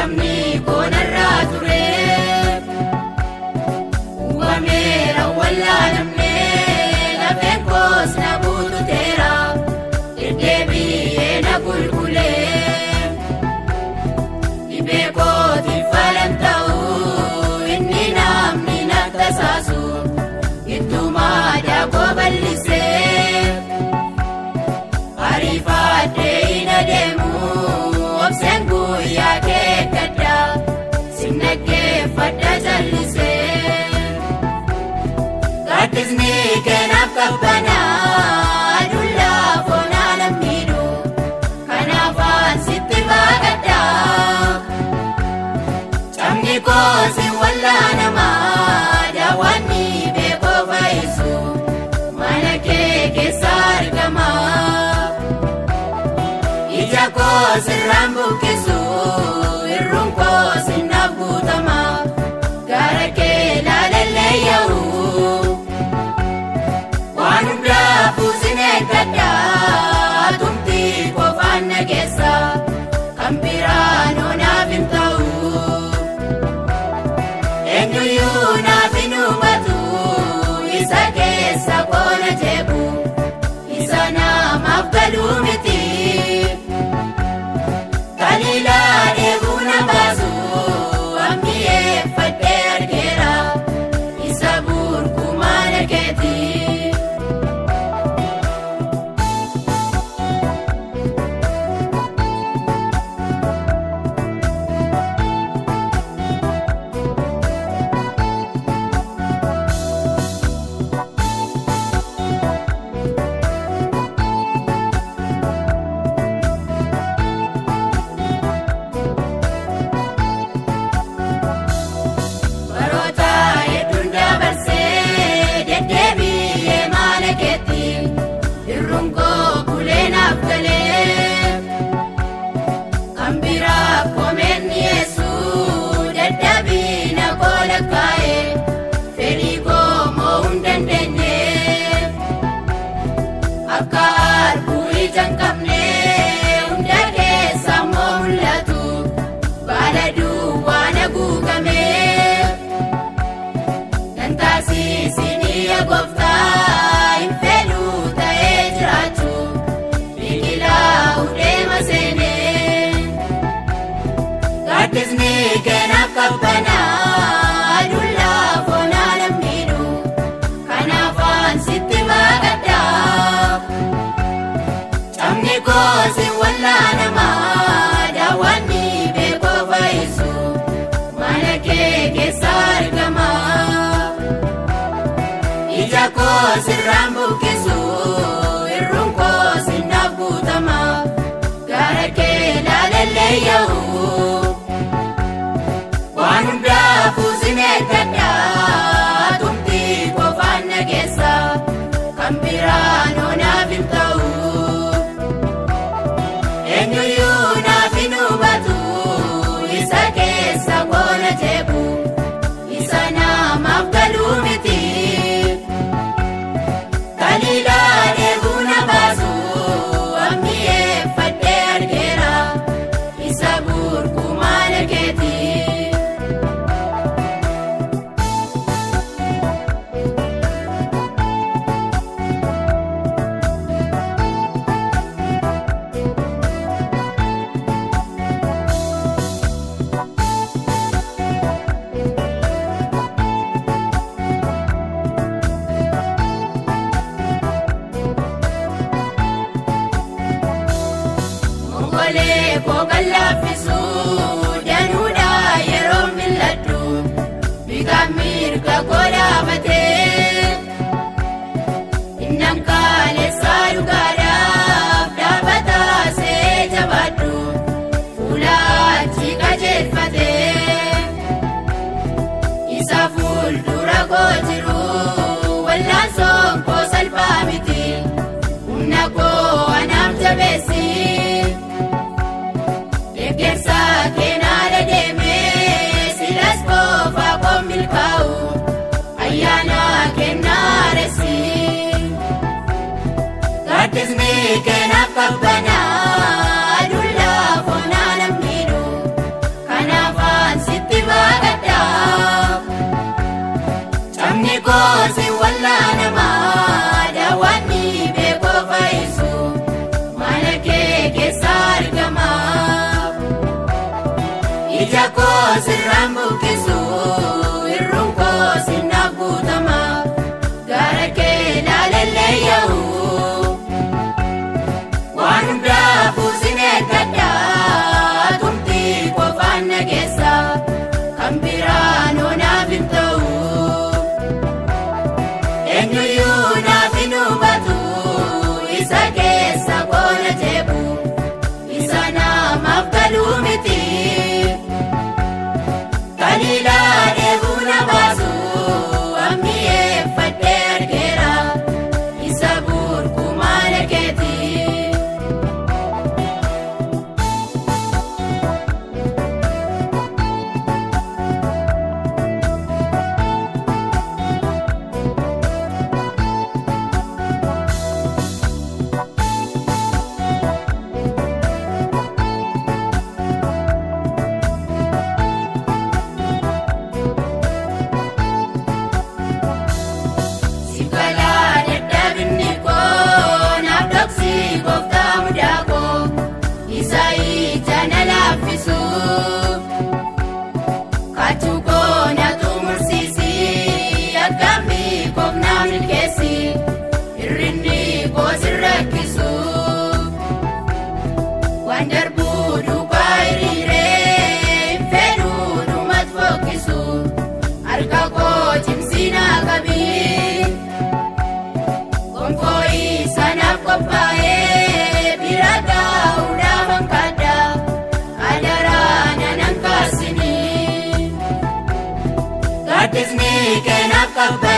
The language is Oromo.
Dirqamni koonarraa ture uumameera wallaalamnee lafeen koos na buututeera deddeebi'ee na gulgulee dhibee kootiif falan ta'u inni namni na tasaasu gidduumaa daakoo bal'isee ariifaadhee hin adeemu obseen guyyaa kee gaddaa sinnaggeeffadha jallisee gaaddisni keenaaf qabbanaa adullaa foonaa lammiidhu kanaafaan sitti baaqadhaa cabni koosin wallaanamaa daawwanni beekoo faayisu mana kee keessa argamaa ija koosirraan buqqisu irruun koosinnaaf guutama gara kee laalallee yaa'u waan hundaafuu sin eeggadhaa tumtii qofaan nageessa kan biraan naaf hin ta'u eenyuyyuu naaf hin hubatu isa keessa koona jeequ isa namaaf galuu miti kalilaa eeguu na baasu ammiyeeffadhee argeera isa burkumaana keetii gaaddisni keenaaf qabbanaa adullaa foonaa lammiidhu kanaafaan sitti baaqadhaa cabni koosin wallaanamaa daawwanni beekoo faayisu mana kee keessa argamaa ija koosirraan buqqisu irruun koosinnaaf guutama gara kee laalallee yaa'u waan hundaafuu sin eeggadhaa tumtii qofaan nageessa kan biraan naaf hin ta'u eenyuyyuu naaf hin hubatu isa keessa koona jeequ isa namaaf galuu miti kalilaa eeguu na baasu ammiyeeffadhee argeera isa burkumaana keetii kookan laaffisu danuudhaa yeroo mil'adhu bikaan mirga koo dhaabatee innan kaalessaa dhugaadhaaf dhaabataa see jabaadhu fuula achi qajeelfatee isa fuuldura koo jiru wallaansoon koo salphaa miti humna koo anaaf jabeessi Gersa keenaadha deemee silas koofaa koo milkaa'u ayyaana kennaaressi gaaddisni keenaaf qabbanaa adullaa foonaa lammiidhu kana ija koo sirraan buqqisu irruun koo sinnaaf guutama gara kee ilaalallee yaa'u waan hundaafuu sin eeggadha tumtii qofaan nageessa kan biraan naaf hin ta'u eenyuyyuu naaf hin hubatu isa keessa koona jeebu isa namaaf galuu miti kan ilaalee na baasu ammi'eeffadhee argeera isa burkumaana keeti. Waan darbuu duukaa hiriiree fedhuu dhumatti fokkisu harka koo cimsinaa qabii gonfoo isaanaaf qophaa'ee bira gahuudhaaf hanqadha adaraa nanan kaasinii gaaddisni keenaaf qabba.